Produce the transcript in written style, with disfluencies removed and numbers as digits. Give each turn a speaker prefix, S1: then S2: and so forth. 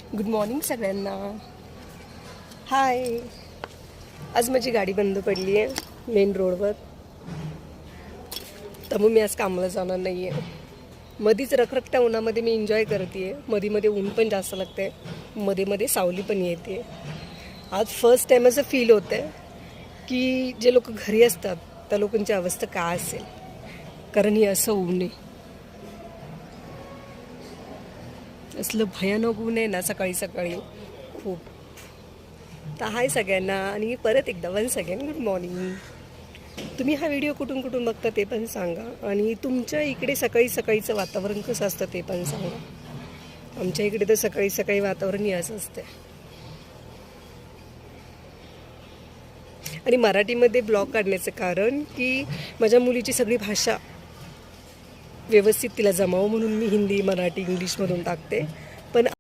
S1: Good morning सगळ्यांना. हाय. आज माझी गाडी बंद पडली आहे मेन रोडवर, त्यामुळे मी आज कामाला जाणार नाही आहे. मधीच रखरखत्या उन्हामध्ये मी एन्जॉय करते आहे. मध्ये मध्ये ऊन पण जास्त लागते, मध्ये मध्ये सावली पण येते. आज फर्स्ट टाईम असं फील होतं आहे की जे लोक घरी असतात त्या लोकांची अवस्था काय असेल, कारण हे असं ऊन आहे, असलं भयानक ऊन आहे ना सकाळी सकाळी खूप. तर हाय सगळ्यांना आणि परत एकदा वन्स अगेन गुड मॉर्निंग. तुम्ही हा व्हिडिओ कुठून कुठून बघता ते पण सांगा, आणि तुमच्या इकडे सकाळी सकाळीचं वातावरण कसं असतं ते पण सांगा. आमच्या इकडे तर सकाळी सकाळी वातावरण हे असं असतं. आणि मराठीमध्ये ब्लॉग काढण्याचं कारण की माझ्या मुलीची सगळी भाषा व्यवस्थित तिला जमावं म्हणून मी हिंदी, मराठी, इंग्लिशमधून टाकते. पण